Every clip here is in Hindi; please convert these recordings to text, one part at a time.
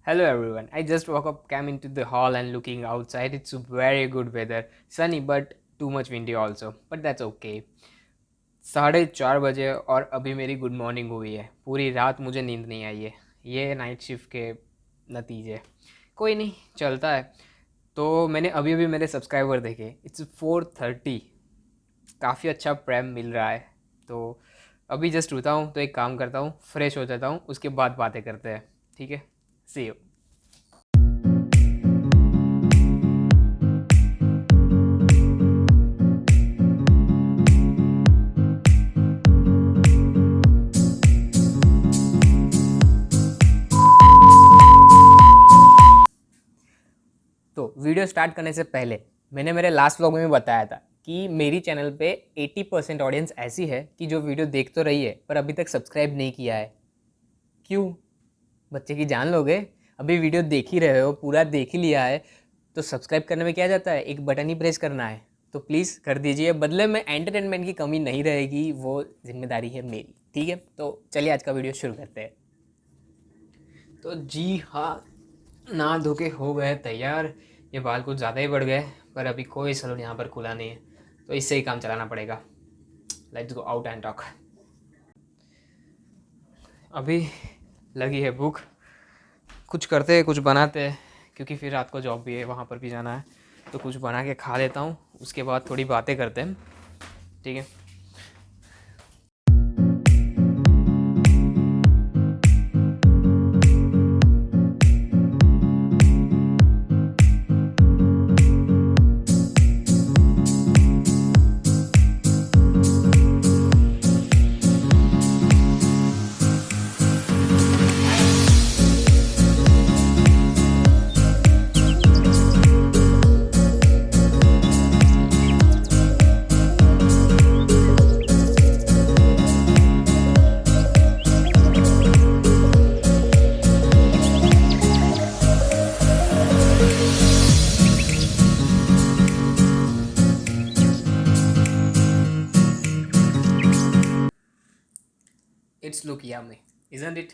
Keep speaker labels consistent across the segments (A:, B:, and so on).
A: Hello everyone. I just woke up, came into the hall and looking outside. It's very good weather. Sunny but too much windy also. But that's okay. 4:30 बजे और अभी मेरी गुड मॉर्निंग हुई है। पूरी रात मुझे नींद नहीं आई है। ये नाइट शिफ्ट के नतीजे। कोई नहीं, चलता है। तो मैंने अभी अभी मेरे सब्सक्राइबर देखे। इट्स 4:30। काफ़ी अच्छा प्रेम मिल रहा है। तो अभी जस्ट उठा हूँ तो एक काम करता हूँ, फ्रेश हो जाता हूँ, उसके बाद बातें करते हैं। ठीक है, सी यू। तो वीडियो स्टार्ट करने से पहले मैंने मेरे लास्ट व्लॉग में भी बताया था कि मेरी चैनल पे 80% ऑडियंस ऐसी है कि जो वीडियो देख तो रही है पर अभी तक सब्सक्राइब नहीं किया है। क्यों? बच्चे की जान लोगे? अभी वीडियो देख ही रहे हो, पूरा देख ही लिया है, तो सब्सक्राइब करने में क्या जाता है, एक बटन ही प्रेस करना है। तो प्लीज़ कर दीजिए, बदले में एंटरटेनमेंट की कमी नहीं रहेगी, वो जिम्मेदारी है मेरी। ठीक है, तो चलिए आज का वीडियो शुरू करते हैं। तो जी हाँ, नहा धो के हो गए तैयार। ये बाल कुछ ज़्यादा ही बढ़ गए, पर अभी कोई सलून यहाँ पर खुला नहीं है, तो इससे ही काम चलाना पड़ेगा। Let's go out and talk. अभी लगी है भूख, कुछ करते हैं, कुछ बनाते हैं, क्योंकि फिर रात को जॉब भी है, वहाँ पर भी जाना है। तो कुछ बना के खा लेता हूँ, उसके बाद थोड़ी बातें करते हैं। ठीक है। It's look yummy, isn't it?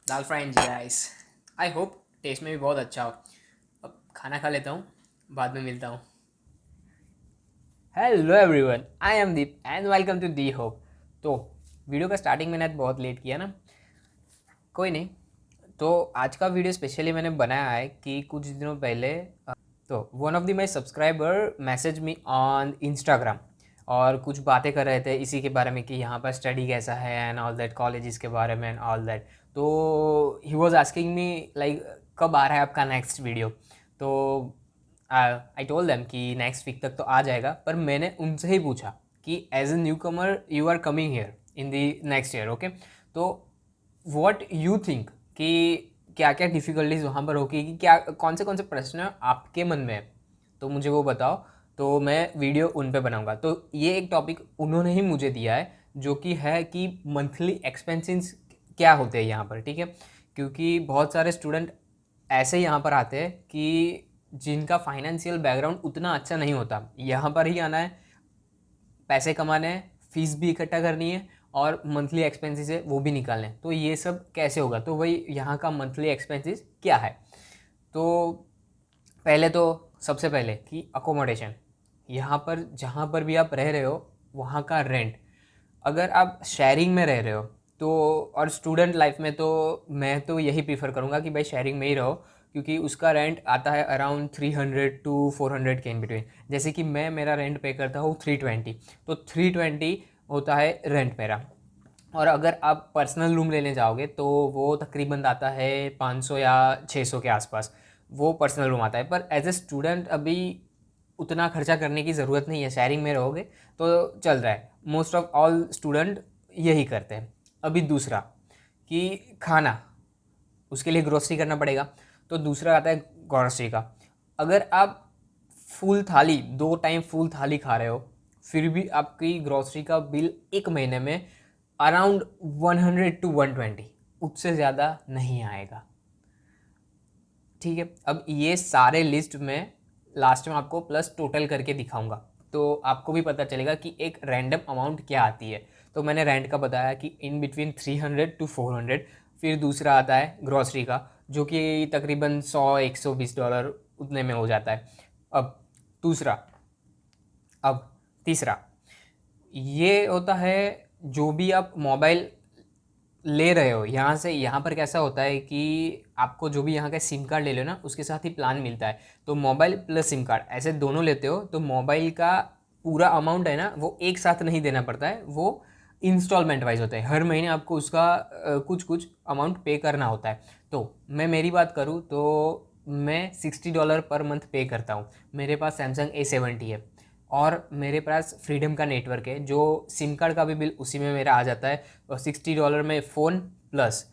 A: Dal fry and जीरा राइस। आई होप टेस्ट में भी बहुत अच्छा हो। अब खाना खा लेता हूँ, बाद में मिलता हूँ। Hello everyone, I am Deep and welcome to the Hope. तो वीडियो का स्टार्टिंग मैंने बहुत लेट किया ना, कोई नहीं। तो आज का वीडियो स्पेशली मैंने बनाया है कि कुछ दिनों पहले तो one of the my subscriber message me on Instagram और कुछ बातें कर रहे थे इसी के बारे में कि यहाँ पर स्टडी कैसा है एंड ऑल दैट, कॉलेजेस के बारे में एंड ऑल दैट। तो he was asking me like कब आ रहा है आपका नेक्स्ट वीडियो। तो आई टोल्ड देम कि नेक्स्ट वीक तक तो आ जाएगा, पर मैंने उनसे ही पूछा कि as a newcomer you are coming here in the next year, okay? तो वॉट यू थिंक कि क्या क्या डिफ़िकल्टीज वहाँ पर होगी, कि क्या कौन से प्रश्न आपके मन में है, तो मुझे वो बताओ। तो मैं वीडियो उन पे बनाऊंगा। तो ये एक टॉपिक उन्होंने ही मुझे दिया है, जो कि है कि मंथली एक्सपेंसेस क्या होते हैं यहाँ पर। ठीक है, क्योंकि बहुत सारे स्टूडेंट ऐसे यहाँ पर आते हैं कि जिनका फाइनेंशियल बैकग्राउंड उतना अच्छा नहीं होता। यहाँ पर ही आना है, पैसे कमाने हैं, फीस भी इकट्ठा करनी है और मंथली एक्सपेंसेस है वो भी निकालने हैं। तो ये सब कैसे होगा? तो वही यहाँ का मंथली एक्सपेंसेस क्या है। तो पहले तो सबसे पहले कि अकोमोडेशन, यहाँ पर जहाँ पर भी आप रह रहे हो वहाँ का रेंट। अगर आप शेयरिंग में रह रहे हो तो, और स्टूडेंट लाइफ में तो मैं तो यही प्रीफर करूँगा कि भाई शेयरिंग में ही रहो, क्योंकि उसका रेंट आता है अराउंड 300 to 400 के इन बिटवीन। जैसे कि मैं मेरा रेंट पे करता हूँ 320, तो 320 होता है रेंट मेरा। और अगर आप पर्सनल रूम लेने जाओगे तो वो तकरीबन आता है 500 या 600 के आसपास, वो पर्सनल रूम आता है। पर एज ए स्टूडेंट अभी उतना खर्चा करने की ज़रूरत नहीं है, शेयरिंग में रहोगे तो चल रहा है। मोस्ट ऑफ ऑल स्टूडेंट यही करते हैं। अभी दूसरा कि खाना, उसके लिए ग्रोसरी करना पड़ेगा। तो दूसरा आता है ग्रोसरी का। अगर आप फुल थाली, 2 टाइम फुल थाली खा रहे हो, फिर भी आपकी ग्रोसरी का बिल एक महीने में अराउंड 100 to 120, उससे ज़्यादा नहीं आएगा। ठीक है, अब ये सारे लिस्ट में लास्ट में आपको प्लस टोटल करके दिखाऊंगा, तो आपको भी पता चलेगा कि एक रैंडम अमाउंट क्या आती है। तो मैंने रेंट का बताया कि इन बिटवीन 300 to 400। फिर दूसरा आता है ग्रॉसरी का, जो कि तकरीबन 100-120 डॉलर उतने में हो जाता है। अब दूसरा, अब तीसरा, ये होता है जो भी आप मोबाइल ले रहे हो यहाँ से। यहाँ पर कैसा होता है कि आपको जो भी यहाँ का सिम कार्ड ले लो ना, उसके साथ ही प्लान मिलता है। तो मोबाइल प्लस सिम कार्ड ऐसे दोनों लेते हो तो मोबाइल का पूरा अमाउंट है ना, वो एक साथ नहीं देना पड़ता है, वो इंस्टॉलमेंट वाइज होता है। हर महीने आपको उसका कुछ कुछ अमाउंट पे करना होता है। तो मैं मेरी बात करूँ तो मैं $60 पर मंथ पे करता हूँ। मेरे पास सैमसंग A70 है और मेरे पास फ्रीडम का नेटवर्क है, जो सिम कार्ड का भी बिल उसी में मेरा आ जाता है। और $60 में phone plus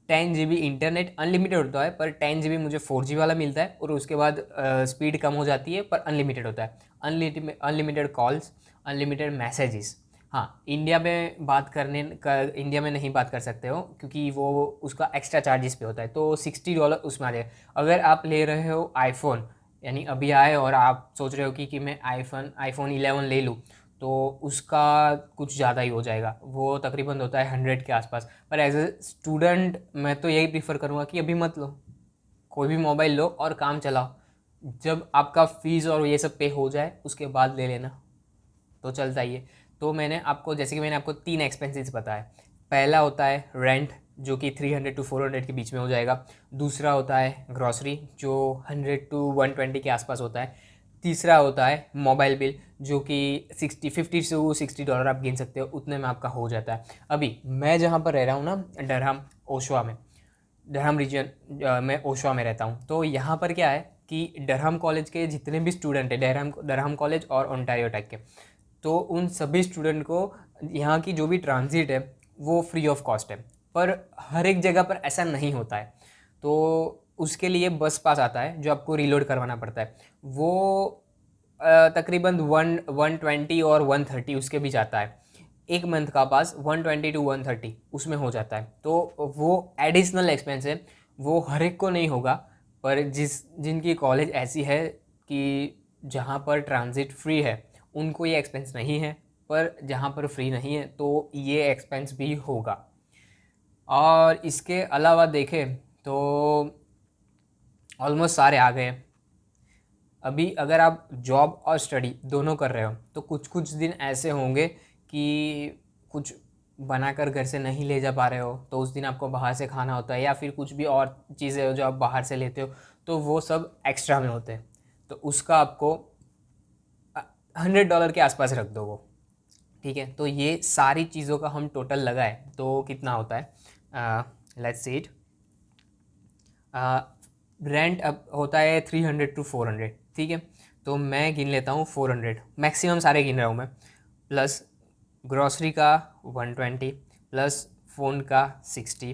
A: 10 GB internet unlimited होता है, पर 10 GB मुझे 4G वाला मिलता है और उसके बाद स्पीड कम हो जाती है, पर अनलिमिटेड होता है। Unlimited calls, unlimited messages. हाँ, इंडिया में बात करने का, इंडिया में नहीं बात कर सकते हो क्योंकि वो उसका एक्स्ट्रा चार्जेस पे होता है, तो $60 उसमें आ जाएगा। अगर आप ले रहे हो आईफोन, यानी अभी आए और आप सोच रहे हो कि मैं आईफोन 11 ले लूँ, तो उसका कुछ ज़्यादा ही हो जाएगा, वो तकरीबन होता है 100 के आसपास। पर एज ए स्टूडेंट मैं तो यही प्रीफर करूँगा कि अभी मत लो, कोई भी मोबाइल लो और काम चलाओ। जब आपका फीस और ये सब पे हो जाए उसके बाद ले लेना, तो चलता ही है। तो मैंने आपको, जैसे कि मैंने आपको 3 एक्सपेंसेस बताए। पहला होता है रेंट, जो कि 300 to 400 के बीच में हो जाएगा। दूसरा होता है ग्रॉसरी, जो 100 to 120 के आसपास होता है। तीसरा होता है मोबाइल बिल, जो कि 50 to 60 डॉलर आप गिन सकते हो, उतने में आपका हो जाता है। अभी मैं जहाँ पर रह रहा हूँ ना, डरहम ओशवा में, डरहम रीजन में ओशवा में रहता हूँ। तो यहाँ पर क्या है कि डरहम कॉलेज के जितने भी स्टूडेंट हैं, डरहम कॉलेज और ओंटारियो टेक के, तो उन सभी स्टूडेंट को यहाँ की जो भी ट्रांजिट है वो फ्री ऑफ कॉस्ट है। पर हर एक जगह पर ऐसा नहीं होता है, तो उसके लिए बस पास आता है जो आपको रीलोड करवाना पड़ता है। वो तकरीबन 120 और 130 उसके बीच आता है। एक मंथ का पास 120 to 130 उसमें हो जाता है। तो वो एडिशनल एक्सपेंस है, वो हर एक को नहीं होगा, पर जिनकी कॉलेज ऐसी है कि जहाँ पर ट्रांजिट फ्री है उनको ये एक्सपेंस नहीं है, पर जहाँ पर फ्री नहीं है तो ये एक्सपेंस भी होगा। और इसके अलावा देखें तो ऑलमोस्ट सारे आ गए हैं। अभी अगर आप जॉब और स्टडी दोनों कर रहे हो तो कुछ कुछ दिन ऐसे होंगे कि कुछ बनाकर घर से नहीं ले जा पा रहे हो, तो उस दिन आपको बाहर से खाना होता है, या फिर कुछ भी और चीज़ें हो जो आप बाहर से लेते हो, तो वो सब एक्स्ट्रा में होते हैं। तो उसका आपको $100 के आसपास रख दो वो, ठीक है। तो ये सारी चीज़ों का हम टोटल लगाए तो कितना होता है, लेट्स सी इट। रेंट अब होता है 300 to 400, ठीक है। तो मैं गिन लेता हूँ 400, मैक्सिमम सारे गिन रहा हूँ मैं, प्लस ग्रॉसरी का 120, प्लस फ़ोन का 60,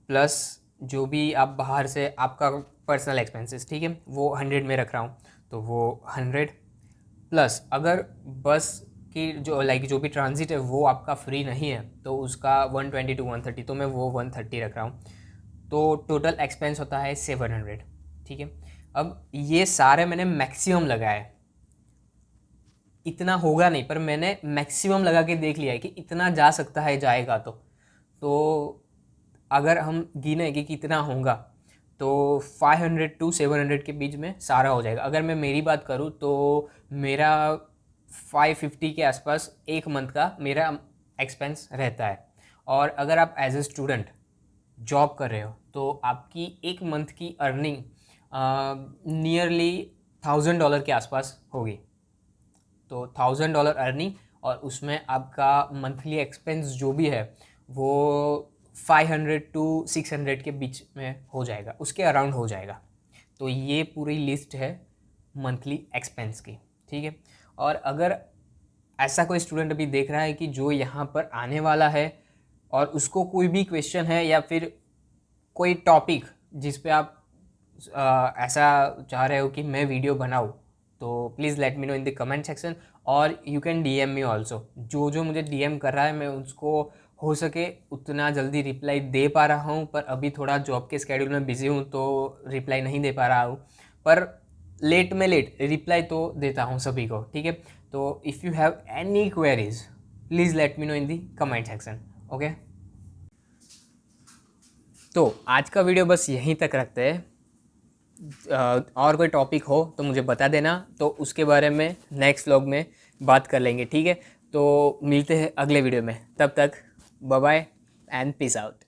A: प्लस जो भी आप बाहर से आपका पर्सनल एक्सपेंसेस, ठीक है, वो 100 में रख रहा हूँ, तो वो 100, प्लस अगर बस की जो जो भी ट्रांजिट है वो आपका फ्री नहीं है तो उसका 120 to 130, तो मैं वो 130 रख रहा हूँ। तो टोटल एक्सपेंस होता है 700, ठीक है। अब ये सारे मैंने मैक्सिमम लगाए, इतना होगा नहीं, पर मैंने मैक्सिमम लगा के देख लिया है कि इतना जा सकता है, जाएगा तो अगर हम गिने कि कितना होगा तो 500 to 700 के बीच में सारा हो जाएगा। अगर मैं मेरी बात करूँ तो मेरा 550 के आसपास एक मंथ का मेरा एक्सपेंस रहता है। और अगर आप एज ए स्टूडेंट जॉब कर रहे हो तो आपकी एक मंथ की अर्निंग नियरली $1000 के आसपास होगी। तो $1000 अर्निंग और उसमें आपका मंथली एक्सपेंस जो भी है वो 500 to 600 के बीच में हो जाएगा, उसके अराउंड हो जाएगा। तो ये पूरी लिस्ट है मंथली एक्सपेंस की, ठीक है। और अगर ऐसा कोई स्टूडेंट अभी देख रहा है कि जो यहाँ पर आने वाला है और उसको कोई भी क्वेश्चन है या फिर कोई टॉपिक जिस पे आप ऐसा चाह रहे हो कि मैं वीडियो बनाऊँ, तो please let me know in the comment section. और you can DM me also, जो जो मुझे डीएम कर रहा है मैं उसको हो सके उतना जल्दी रिप्लाई दे पा रहा हूँ, पर अभी थोड़ा जॉब के स्केड्यूल में बिजी हूँ तो रिप्लाई नहीं दे पा रहा हूँ, पर लेट में लेट रिप्लाई तो देता हूँ सभी को, ठीक है। तो if you have any queries please let me know in the comment section, okay. तो आज का वीडियो बस यहीं तक रखते हैं। और कोई टॉपिक हो तो मुझे बता देना, तो उसके बारे में नेक्स्ट व्लॉग में बात कर लेंगे, ठीक है। तो मिलते हैं अगले वीडियो में, तब तक bye bye and peace out.